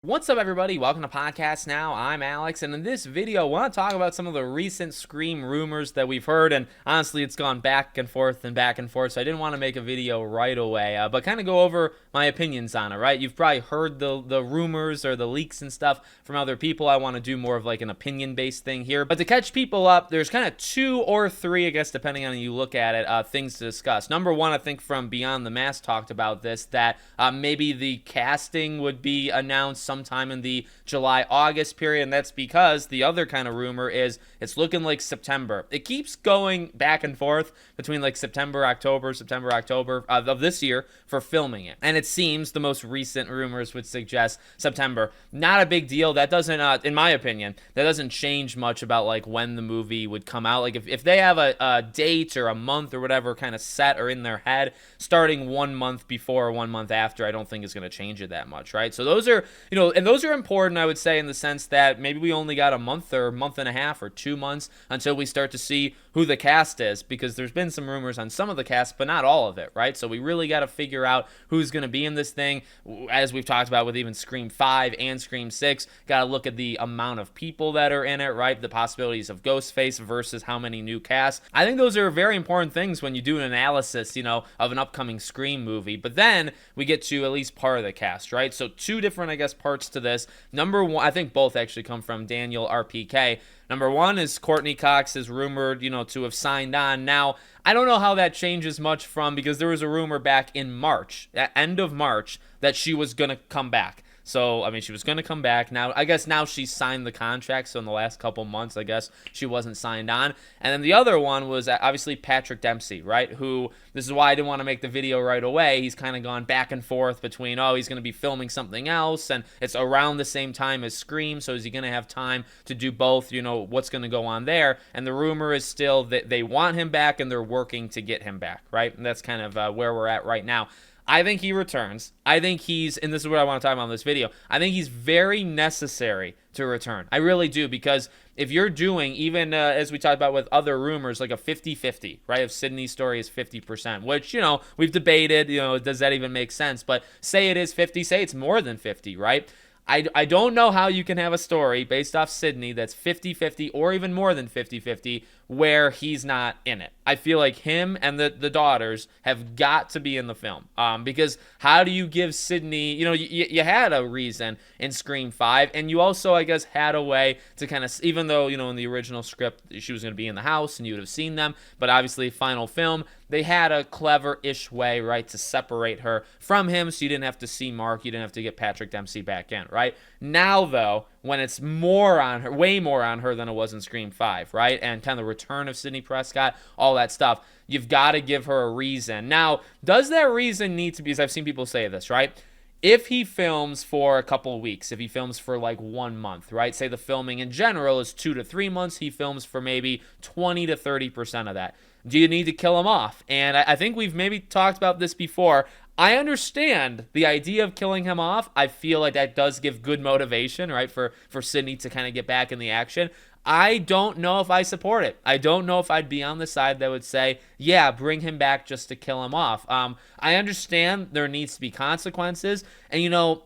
What's up, everybody? Welcome to Podcast Now. I'm Alex, and in this video, I want to talk about some of the recent Scream rumors that we've heard, and honestly, it's gone back and forth, so I didn't want to make a video right away, but kind of go over my opinions on it, right? You've probably heard the rumors or the leaks and stuff from other people. I want to do more of like an opinion-based thing here, but to catch people up, there's kind of two or three, I guess, depending on how you look at it, things to discuss. Number one, I think from Beyond the Mask talked about this, that maybe the casting would be announced sometime in the July-August period, and that's because the other kind of rumor is it's looking like September. It keeps going back and forth between like September, October of this year for filming it, and it seems the most recent rumors would suggest September. Not a big deal. That doesn't, in my opinion, that doesn't change much about like when the movie would come out. Like if they have a date or a month or whatever kind of set or in their head, starting 1 month before or 1 month after, I don't think is going to change it that much, right? So those are, and those are important, I would say, in the sense that maybe we only got a month or a month and a half or 2 months until we start to see who the cast is, because there's been some rumors on some of the cast, but not all of it, right? So we really got to figure out who's going to be in this thing. As we've talked about with even Scream 5 and Scream 6, got to look at the amount of people that are in it, right? The possibilities of Ghostface versus how many new casts. I think those are very important things when you do an analysis, of an upcoming Scream movie. But then we get to at least part of the cast, right? So two different, I guess, parts to this. Number one, I think both actually come from Daniel RPK. Number one is Courtney Cox is rumored, to have signed on. Now, I don't know how that changes much from, because there was a rumor back in March, at end of March, that she was going to come back. So, I mean, she was going to come back. Now, I guess now she signed the contract. So, in the last couple months, I guess she wasn't signed on. And then the other one was obviously Patrick Dempsey, right? Who, this is why I didn't want to make the video right away. He's kind of gone back and forth between, he's going to be filming something else. And it's around the same time as Scream. So, is he going to have time to do both? What's going to go on there? And the rumor is still that they want him back and they're working to get him back, right? And that's kind of where we're at right now. I think he returns. I think and this is what I want to talk about in this video, I think he's very necessary to return. I really do, because if you're doing, even as we talked about with other rumors, like a 50-50, right? If Sydney's story is 50%, which, we've debated, does that even make sense? But say it is 50, say it's more than 50, right? I don't know how you can have a story based off Sydney that's 50-50 or even more than 50-50 where he's not in it. I feel like him and the daughters have got to be in the film, because how do you give Sydney, you had a reason in Scream 5, and you also, I guess, had a way to kind of, even though, in the original script, she was going to be in the house and you would have seen them, but obviously final film, they had a clever-ish way, right, to separate her from him so you didn't have to see Mark, you didn't have to get Patrick Dempsey back in, right? Now, though, when it's more on her, way more on her than it was in Scream 5, right? And kind of the return of Sidney Prescott, all that stuff, you've got to give her a reason. Now, does that reason need to be, as I've seen people say this, right? If he films for a couple of weeks, if he films for like 1 month, right? Say the filming in general is 2 to 3 months, he films for maybe 20 to 30% of that. Do you need to kill him off? And I think we've maybe talked about this before. I understand the idea of killing him off. I feel like that does give good motivation, right, for Sydney to kind of get back in the action. I don't know if I support it. I don't know if I'd be on the side that would say, yeah, bring him back just to kill him off. I understand there needs to be consequences. And,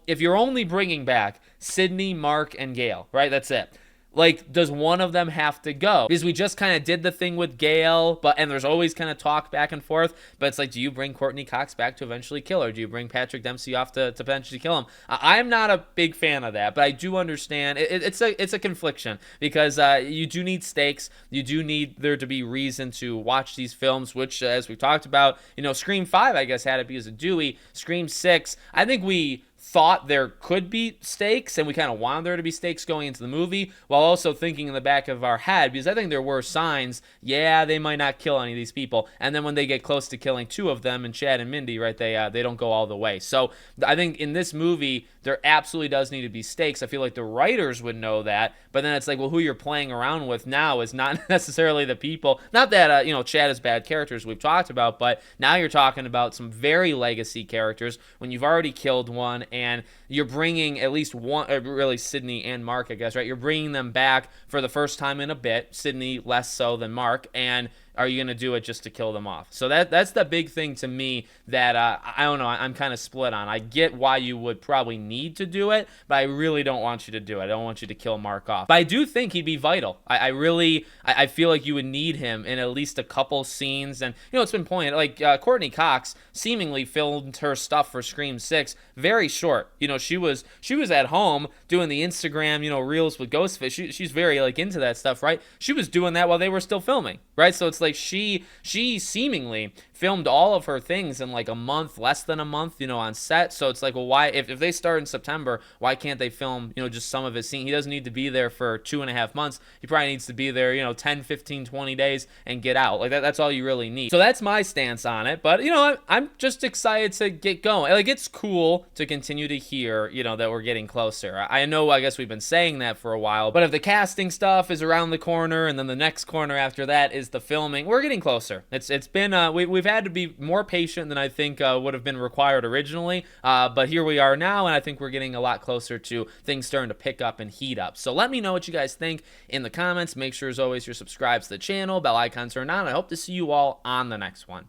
if you're only bringing back Sydney, Mark, and Gail, right, that's it. Like, does one of them have to go? Because we just kind of did the thing with Gail, and there's always kind of talk back and forth, but it's like, do you bring Courtney Cox back to eventually kill her? Do you bring Patrick Dempsey off to potentially kill him? I'm not a big fan of that, but I do understand it's a confliction, because you do need stakes. You do need there to be reason to watch these films, which, as we've talked about, Scream 5, I guess, had it because of Dewey. Scream 6, I think we thought there could be stakes, and we kind of wanted there to be stakes going into the movie, while also thinking in the back of our head, because I think there were signs, they might not kill any of these people, and then when they get close to killing 2 of them, and Chad and Mindy, right, they don't go all the way. So I think in this movie, there absolutely does need to be stakes. I feel like the writers would know that, but then it's like, well, who you're playing around with now is not necessarily the people. Not that, Chad is bad characters we've talked about, but now you're talking about some very legacy characters when you've already killed one, and you're bringing at least one, really Sydney and Mark, I guess, right? You're bringing them back for the first time in a bit. Sydney less so than Mark, and are you going to do it just to kill them off? So that's the big thing to me that I don't know, I'm kind of split on. I get why you would probably need to do it, but I really don't want you to do it. I don't want you to kill Mark off. But I do think he'd be vital. I feel like you would need him in at least a couple scenes. And, it's been pointed, like Courtney Cox seemingly filmed her stuff for Scream 6 very short. She was at home doing the Instagram, reels with Ghostface. She's very, like, into that stuff, right? She was doing that while they were still filming, right? So it's like she seemingly filmed all of her things in like a month, less than a month, on set. So it's like, well, why, if they start in September, why can't they film, just some of his scene? He doesn't need to be there for 2.5 months. He probably needs to be there, 10, 15, 20 days and get out. Like that's all you really need. So that's my stance on it. But, I'm just excited to get going. Like, it's cool to continue to hear, that we're getting closer. I know, I guess we've been saying that for a while, but if the casting stuff is around the corner and then the next corner after that is the filming, we're getting closer. It's been, we've had to be more patient than I think would have been required originally, but here we are now, and I think we're getting a lot closer to things starting to pick up and heat up. So let me know what you guys think in the comments. Make sure, as always, you're subscribed to the channel, bell icon turned on. I hope to see you all on the next one.